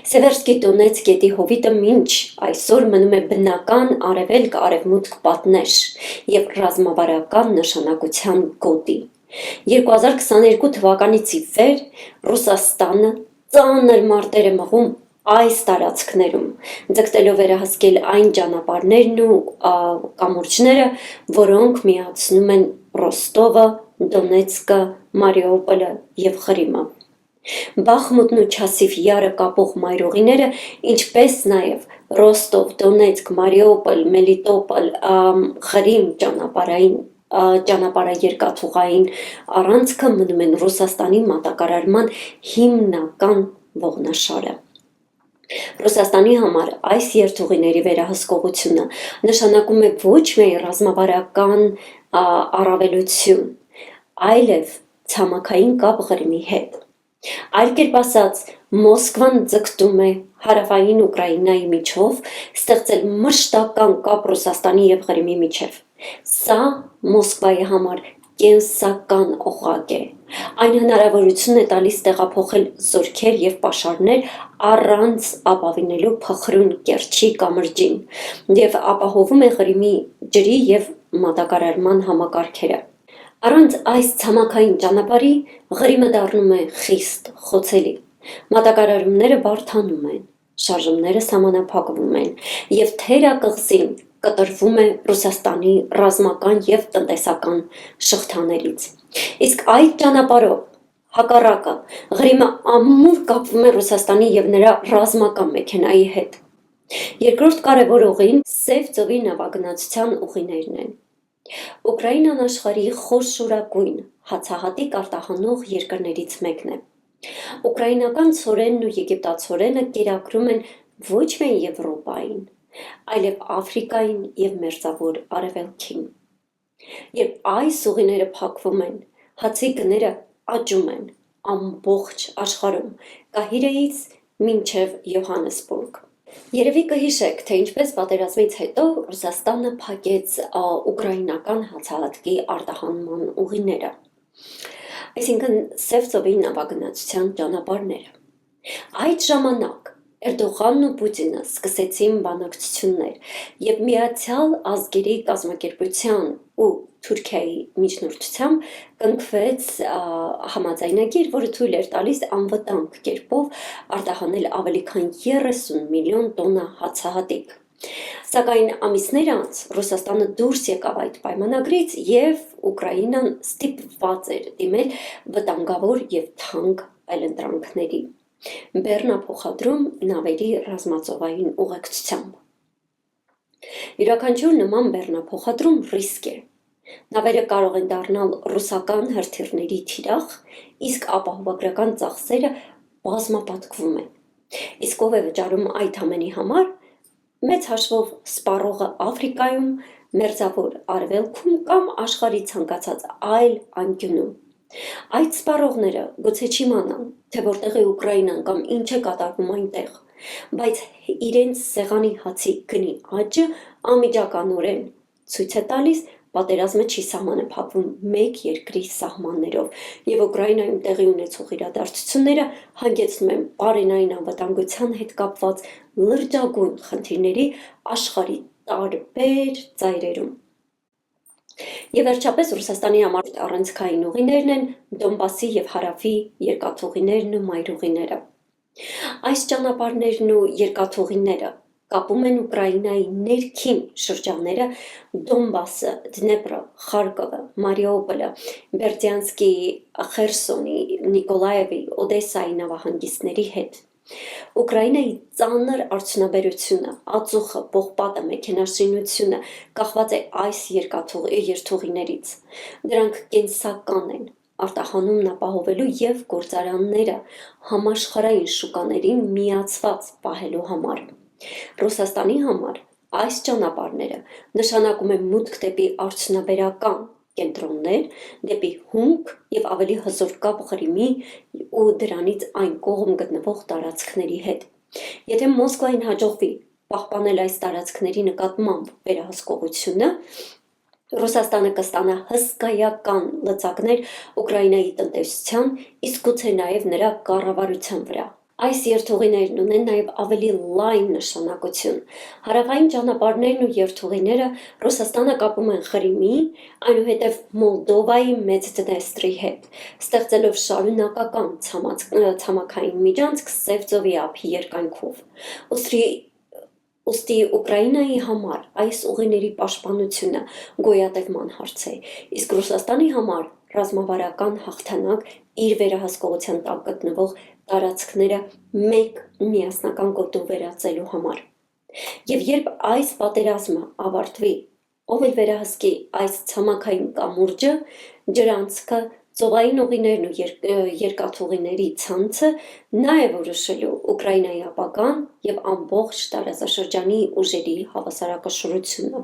Սևերսկի Դոնեցկ գետի հովիտը մինչ այսօր մնում է բնական արևելք-արևմուտք պատնեշ և ռազմավարական նշանակության գոտի։ 2022 թվականից ի վեր Ռուսաստանը ծանր մարտեր է մղում այս տարածքներում, ձգտելով վերահսկել այն ճանապարհներն ու կամուրջները, որոնք միացնում են Ռոստովը, Դոնեցկը, Մարիուպոլը և Ղրիմը։ Բախմուտն ու Չասիվ Յարը կապող մայրուղիները, ինչպես նաև Ռոստով, Դոնեցկ, Մարիուպոլ, Մելիտոպոլ, Ղրիմ ճանապարհաերկաթուղային առանցքը մնում են Ռուսաստանի մատակարարման հիմնական ողնաշարը։ Ռուսաստանի համար այս երթուղիների վերահսկողությունը նշանակում է ոչ միայն ռազմավարական առավելություն, այլև ցամաքային կապ Ղրիմի հետ։ Այլ կերպ ասած, Մոսկվան ձգտում է հարավային Ուկրաինայի միջով ստեղծել մշտական կապ Ռուսաստանի և Ղրիմի միջև։ Սա Մոսկվայի համար կենսական օղակ է։ Այն հնարավորություն է տալիս տեղափոխել զորքեր և պաշարներ առանց ապավինելու փխրուն Կերչի կամրջին և ապահովում է Ղրիմի ջրի և մատակարարման համակարգերը։ Առանց այս ցամաքային ճանապարհի Ղրիմը դառնում է խիստ խոցելի, մատակարարումները բարդանում են, շարժումները սահմանափակվում են և թերակղզին կտրվում է Ռուսաստանի ռազմական և տնտեսական շղթաներից։ Իսկ այդ ճանապարհով, հակառակը, Ղրիմը ամուր կապվում է Ռուսաստանի և նրա ռազմական մեքենայի հետ։ Երկրորդ կարևոր ուղին Սև ծովի նավագնացության ուղիներն են։ Ուկրաինան աշխարհի խոշորագույն հացահատիկ արտահանող երկրներից մեկն է։ Ուկրաինական ցորենն ու եգիպտացորենը կերակրում են ոչ միայն Եվրոպային, այլև Աֆրիկային և Մերձավոր Արևելքին։ Երբ այս ուղիները փակվում են, հացի գները աճում են ամբողջ աշխարհում՝ Կահիրեից մինչև Յոհաննեսբուրգ։ Երևի կհիշեք, թե ինչպես պատերազմից հետո Ռուսաստանը փակեց ուկրաինական հացահատիկի արտահանման ուղիները, այսինքն Սև ծովի նավագնացության ճանապարհները։ Այդ ժամանակ Էրդողանն ու Պուտինը սկսեցին բանակցություններ և Միացյալ Ազգերի կազմակերպության ու Թուրքիայի միջնորդությամբ կնքվեց համաձայնագիր, որը թույլ էր տալիս անվտանգ կերպով արտահանել ավելի քան 30 միլիոն տոննա հացահատիկ։ Սակայն ամիսներ անց Ռուսաստանը դուրս եկավ այդ պայմանագրից և Ուկրաինան ստիպված էր դիմել վտանգավոր և թանկ այլընտրանքների՝ բեռնափոխադրում նավերի ռազմածովային ուղեկցությամբ։ Յուրաքանչյուր նման բեռնափոխադրում ռիսկ է։ Նավերը կարող են դառնալ ռուսական հրթիռների թիրախ, իսկ ապահովագրական ծախսերը բազմապատկվում են։ Իսկ ով է վճարում այդ ամենի համար։ Մեծ հաշվով սպառողը Աֆրիկայում, Մերձավոր Արևելքում կամ աշխարհի ցանկացած այլ անկյունում։ Այդ սպառողները գուցե չիմանան, թե որտեղ է Ուկրաինան կամ ինչ է կատարվում այնտեղ, բայց իրենց սեղանի հացի գնի աճը անմիջականորեն ցույց է տալիս պատերազմը չի սահմանափակվում մեկ երկրի սահմաններով, և Ուկրաինայում տեղի ունեցող իրադարձությունները հանգեցնում են պարենային անվտանգության հետ կապված լրջագույն խնդիրների աշխարհի տարբեր ծայրերում։ Եվ վերջապես Ռուսաստանի համար առանցքային ուղիներն են Դոնբասի և Հարավի երկաթուղիներն ու մայրուղիները։ Այս ճանապարհներն ու երկաթուղիները կապում են Ուկրաինայի ներքին շրջանները Դոնբասը, Դնեպրը, Խարկովը, Մարիուպոլը, Բերդյանսկի, Խերսոնի, Նիկոլաևի, Օդեսայի նավահանգիստների հետ։ Ուկրաինայի ծանր արդյունաբերությունը, ածուխը, պողպատը, մեքենաշինությունը կախված է այս երթուղիներից։ Դրանք կենսական են արտահանումն ապահովելու և գործարանները համաշխարհային շուկաներին միացված պահելու համար։ Ռուսաստանի համար այս ճանապարհները նշանակում են մուտք դեպի արդյունաբերական կենտրոններ, դեպի հումք և ավելի հզոր կապ Ղրիմի ու դրանից այն կողմ գտնվող տարածքների հետ։ Եթե Մոսկվային հաջողվի պահպանել այս տարածքների նկատմամբ վերահսկողությունը, Ռուսաստանը կստանա հսկայական լծակներ Ուկրաինայի տնտեսության, իսկ գուցե նաև նրա կառավարության վրա։ Այս երթուղիներն ունեն նաև ավելի լայն նշանակություն։ Հարավային ճանապարհներն ու երթուղիները Ռուսաստանը կապում են Ղրիմի, այնուհետև Մոլդովայի Մեծ Դնեստրի հետ, ստեղծելով շարունակական ցամաքային միջանցք Սև ծովի ափի երկայնքով։ Ուստի Ուկրաինայի համար այս ուղիների պաշտպանությունը գոյատևման հարց է, իսկ Ռուսաստանի համար ռազմավարական հաղթանակ իր վերահսկողության տակ գտնվող տարածքները մեկ միասնական գոտու վերածելու համար։ Եվ երբ այս պատերազմը ավարտվի, ով էլ վերահսկի այս ցամաքային կամուրջը, ջրանցքը, ծովային ուղիներն ու երկաթուղիների ցանցը, նա է որոշելու Ուկրաինայի ապագան և ամբողջ տարածաշրջանի ուժերի հավասարակշռությունը։